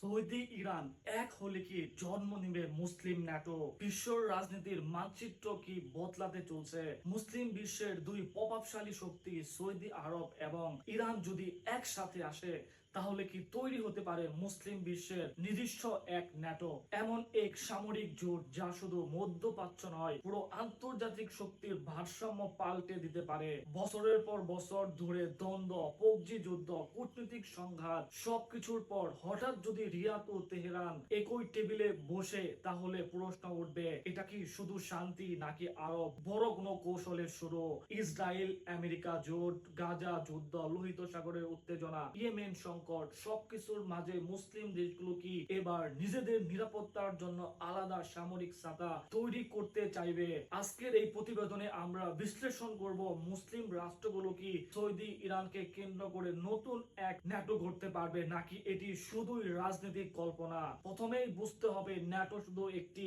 Saudi Iran এক হলে কি জন্ম নিবে মুসলিম ন্যাটো? বিশ্ব রাজনীতির মানচিত্র কি বদলাতে চলছে? মুসলিম বিশ্বের দুই প্রভাবশালী শক্তি সৌদি আরব এবং ইরান যদি একসাথে আসে তাহলে কি তৈরি হতে পারে মুসলিম বিশ্বের নিজস্ব এক ন্যাটো, এমন এক সামরিক জোট যা শুধু মধ্যপ্রাচ্য নয়, পুরো আন্তর্জাতিক শক্তির ভারসাম্য পাল্টে দিতে পারে। বছরের পর বছর ধরে দ্বন্দ্ব, প্রক্সি যুদ্ধ, কূটনৈতিক সংঘাত সবকিছুর পর হঠাৎ যদি রিয়াদ ও তেহরান একই টেবিলে বসে, তাহলে প্রশ্ন উঠবে, এটা কি শুধু শান্তি নাকি আরো বড় কোনো কৌশলের শুরু? ইসরায়েল আমেরিকা জোট, গাজা যুদ্ধ, লোহিত সাগরের উত্তেজনা, ইয়েমেন সংকট, সবকিছুর মাঝে মুসলিম দেশগুলো কি এবার নিজেদের নিরাপত্তার জন্য আলাদা সামরিক ছাতা তৈরি করতে চাইবে? আজকের এই প্রতিবেদনে আমরা বিশ্লেষণ করব মুসলিম রাষ্ট্রগুলো কি সৌদি ইরানকে কেন্দ্র করে নতুন এক ন্যাটো গড়তে পারবে, নাকি এটি শুধুই রাজনৈতিক কল্পনা। প্রথমেই বুঝতে হবে, ন্যাটো শুধু একটি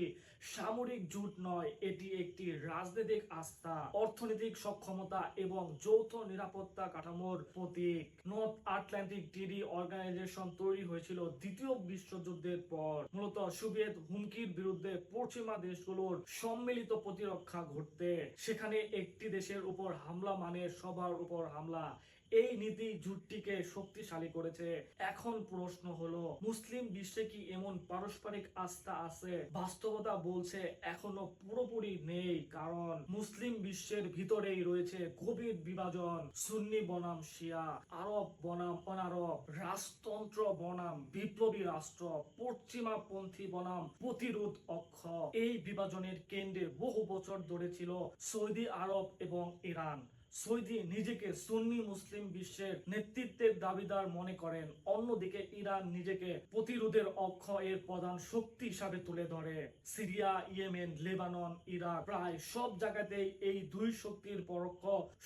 সামরিক জোট নয়, এটি একটি রাজনৈতিক আস্থা, অর্থনৈতিক সক্ষমতা এবং যৌথ নিরাপত্তা কাঠামোর প্রতীক। নর্থ আটলান্টিক ট্রিটি অর্গানাইজেশন তৈরি হয়েছিল দ্বিতীয় বিশ্বযুদ্ধের পর, মূলত সোভিয়েত হুমকির বিরুদ্ধে পশ্চিমা দেশগুলোর সম্মিলিত প্রতিরক্ষা ঘটতে। সেখানে একটি দেশের উপর হামলা মানে সবার উপর হামলা। এই নীতি জোটটিকে শক্তিশালী করেছে। এখন প্রশ্ন হলো, মুসলিম বিশ্বে কি এমন পারস্পরিক আস্থা আছে? বাস্তবতা বলছে এখনো পুরোপুরি নেই, কারণ মুসলিম বিশ্বের ভিতরেই রয়েছে গভীর বিভাজন। সুন্নি বনাম শিয়া, আরব বনাম অনারব, রাজতন্ত্র বনাম বিপ্লবী রাষ্ট্র, পশ্চিমাপন্থী বনাম প্রতিরোধ অক্ষ। এই বিভাজনের কেন্দ্রে বহু বছর ধরে ছিল সৌদি আরব এবং ইরান। সৌদি নিজেকে সুন্নি মুসলিম বিশ্বের নেতৃত্বের দাবিদার মনে করেন, অন্যদিকে ইরান নিজেকে প্রতিরোধের অক্ষ এর প্রধান শক্তি হিসাবে তুলে ধরে। সিরিয়া, ইয়েমেন, লেবানন, ইরাক, প্রায় সব জায়গাতেই এই দুই শক্তির পরোক্ষ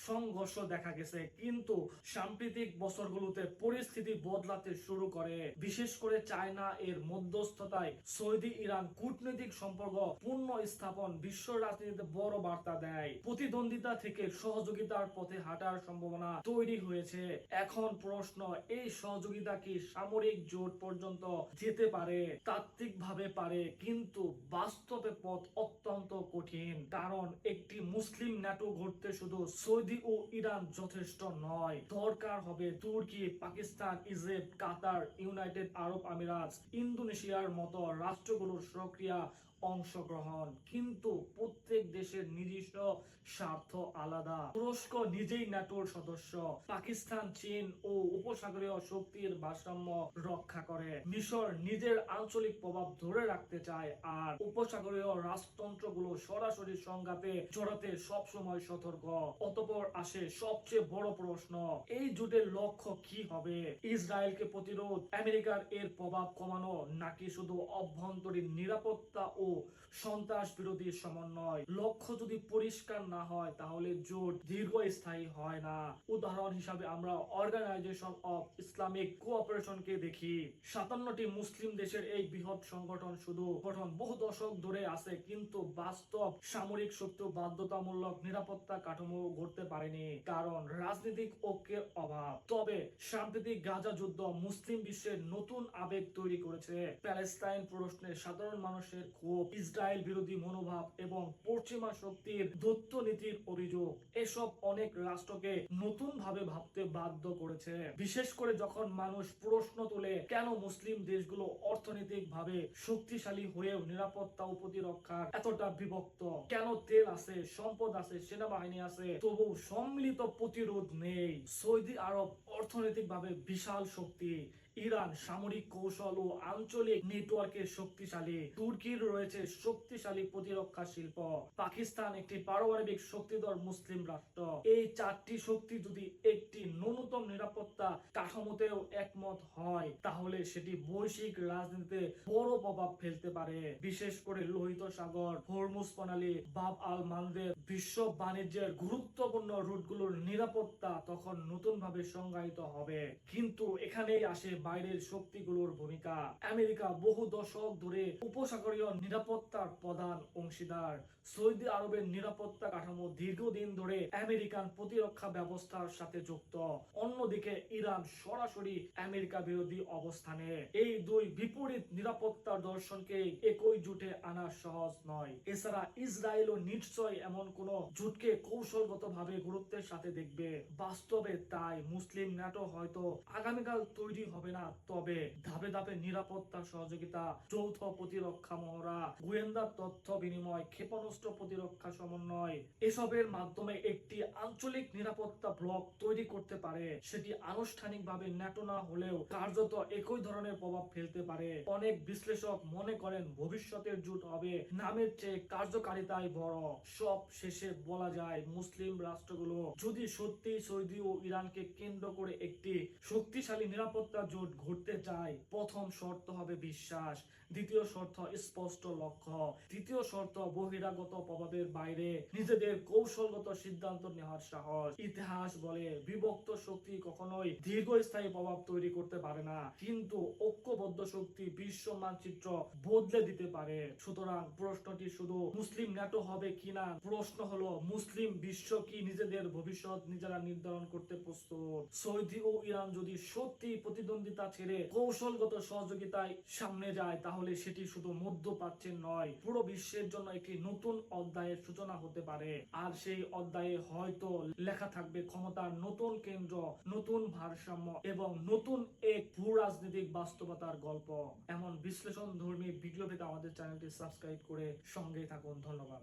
সংঘর্ষ দেখা গেছে। কিন্তু সাম্প্রতিক বছরগুলোতে পরিস্থিতি বদলাতে শুরু করে। বিশেষ করে চায়না এর মধ্যস্থতায় সৌদি ইরান কূটনৈতিক সম্পর্ক পূর্ণ স্থাপন বিশ্ব রাজনীতিতে বড় বার্তা দেয়। প্রতিদ্বন্দ্বিতা থেকে সহযোগিতার পথে হাঁটার সম্ভাবনা তৈরি হয়েছে। এখন প্রশ্ন, এই সহযোগিতা কি সামরিক জোট পর্যন্ত যেতে পারে? তাত্ত্বিকভাবে পারে, কিন্তু বাস্তবে পথ অত্যন্ত কঠিন। কারণ একটি মুসলিম ন্যাটো গড়তে শুধু সৌদি ও ইরান যথেষ্ট নয়, দরকার হবে তুর্কি, পাকিস্তান, ইজিপ্ট, কাতার, ইউনাইটেড আরব আমিরাত, ইন্দোনেশিয়ার মতো রাষ্ট্রগুলোর সক্রিয় অংশগ্রহণ। কিন্তু প্রত্যেক দেশের নিজস্ব স্বার্থ আলাদা। তুরস্ক নিজেই ন্যাটোর সদস্য, পাকিস্তান, চীন ও উপসাগরীয় শক্তির ভারসাম্য রক্ষা করে, মিশর নিজের আঞ্চলিক প্রভাব ধরে রাখতে চায়, আর উপসাগরীয় রাজতন্ত্রগুলো সরাসরি সংঘাতে জড়াতে সবসময় সতর্ক। অতঃপর আসে সবচেয়ে বড় প্রশ্ন, এই জোটের লক্ষ্য কি হবে? ইসরায়েলকে প্রতিরোধ, আমেরিকার এর প্রভাব কমানো, নাকি শুধু অভ্যন্তরীণ নিরাপত্তা ও সন্ত্রাস বিরোধী সমন্বয়? লক্ষ্য যদি পরিষ্কার না হয় তাহলে জোট দীর্ঘস্থায়ী হয় না। উদাহরণ হিসাবে আমরা অর্গানাইজেশন অফ ইসলামিক কোঅপারেশনকে দেখি। 57টি মুসলিম দেশের এই বৃহৎ সংগঠন শুধু গঠন বহু দশক ধরে আছে, কিন্তু বাস্তব সামরিক শক্তি বাধ্যতামূলক নিরাপত্তা কাঠামো গড়তে পারেনি, কারণ রাজনৈতিক ঐক্যের অভাব। তবে সাম্প্রতিক গাজা যুদ্ধ মুসলিম বিশ্বের নতুন আবেগ তৈরি করেছে। প্যালেস্তাইন প্রশ্নে সাধারণ মানুষের ক্ষোভ, ইসরায়েল বিরোধী মনোভাব এবং পশ্চিমা শক্তির দৈত্য নীতির অভিযোগ, এসব অনেক রাষ্ট্রকে নতুন ভাবে ভাবতে বাধ্য করেছে। বিশেষ করে যখন মানুষ প্রশ্ন তোলে, কেন মুসলিম দেশগুলো অর্থনৈতিক ভাবে শক্তিশালী হয়েও নিরাপত্তা ও প্রতিরক্ষা এতটা বিভক্ত? কেন তেল আছে, সম্পদ আছে, সেনাবাহিনী আছে, তবু সম্মিলিত প্রতিরোধ নেই? সৌদি আরব অর্থনৈতিক ভাবে বিশাল শক্তি, ইরান সামরিক কৌশল ও আঞ্চলিক নেটওয়ার্কের শক্তিশালী, তুর্কির রয়েছে শক্তিশালী প্রতিরক্ষা শিল্প, পাকিস্তান একটি পারমাণবিক শক্তিধর মুসলিম রাষ্ট্র। এই চারটি শক্তি যদি একটি ন্যূনতম নিরাপত্তা কাঠামোতেও একমত হয়, তাহলে সেটি বৈশ্বিক রাজনীতিতে বড় প্রভাব ফেলতে পারে। বিশেষ করে লোহিত সাগর, হরমুজ প্রণালী, বাব আল মানদেব, বিশ্ব বাণিজ্যের গুরুত্বপূর্ণ রুটগুলোর নিরাপত্তা তখন নতুন ভাবে সংজ্ঞায়িত হবে। কিন্তু এখানেই আসে বাইরের শক্তিগুলোর ভূমিকা। আমেরিকা বহু দশক ধরে উপসাগরীয় নিরাপত্তার প্রধান অংশীদার। সৌদি আরবের নিরাপত্তা কাঠামো দীর্ঘদিন ধরে আমেরিকান প্রতিরক্ষা ব্যবস্থার সাথে যুক্ত। অন্যদিকে ইরান সরাসরি আমেরিকা বিরোধী অবস্থানে। এই দুই বিপরীত নিরাপত্তার দর্শনকে একই জোটে আনা সহজ নয়। এছাড়া ইসরায়েলও নিশ্চয় এমন কোন জোটকে কৌশলগতভাবে গুরুত্বের সাথে দেখবে। বাস্তবে তাই মুসলিম ন্যাটো হয়তো আগামীকাল তৈরি হবে না, তবে ধাপে ধাপে নিরাপত্তা সহযোগিতা, যৌথ প্রতিরক্ষা মহড়া, গোয়েন্দা তথ্য বিনিময়, ক্ষেপণাস্ত্র প্রতিরক্ষা সমন্বয় এসবের মাধ্যমে একটি আঞ্চলিক নিরাপত্তা ব্লক তৈরি করতে পারে। সেটি আনুষ্ঠানিকভাবে ন্যাটো না হলেও কার্যত একই ধরনের প্রভাব ফেলতে পারে। অনেক বিশ্লেষক মনে করেন ভবিষ্যতের জোট হবে নামের চেয়ে কার্যকারিতায় বড়। সব শেষে বলা যায়, মুসলিম রাষ্ট্রগুলো যদি সত্যি সৌদি ও ইরানকে কেন্দ্র করে একটি শক্তিশালী নিরাপত্তা জোট ঘটতে চায়, প্রথম শর্ত হবে বিশ্বাস, দ্বিতীয় শর্ত স্পষ্ট লক্ষ্য, তৃতীয় শর্ত বহিরাগত প্রভাবের বাইরে নিজেদের কৌশলগত সিদ্ধান্ত নেওয়ার সাহস। ইতিহাস বলে বিভক্ত শক্তি কখনোই দীর্ঘস্থায়ী প্রভাব তৈরি করতে পারে না, কিন্তু ঐক্যবদ্ধ শক্তি বিশ্ব মানচিত্র বদলে দিতে পারে। সুতরাং প্রশ্নটি শুধু মুসলিম ন্যাটো হবে কিনা, প্রশ্ন হলো মুসলিম বিশ্ব কি নিজেদের ভবিষ্যৎ নিজেরা নির্ধারণ করতে প্রস্তুত। সৌদি ও ইরান যদি সত্যি প্রতিদ্বন্দ্বিতা ছেড়ে কৌশলগত সহযোগিতায় সামনে যায়, তাহলে সেটি শুধু মধ্যপ্রাচ্যের নয়, পুরো বিশ্বের জন্য একটি নতুন অধ্যায়ের সূচনা হতে পারে। আর সেই অধ্যায়ে হয়তো লেখা থাকবে ক্ষমতার নতুন কেন্দ্র, নতুন ভারসাম্য এবং নতুন এক ভূ রাজনৈতিক বাস্তবতার গল্প। এমন বিশ্লেষণ ধর্মী ভিডিও পেতে আমাদের চ্যানেলটি সাবস্ক্রাইব করে সঙ্গেই থাকুন। ধন্যবাদ।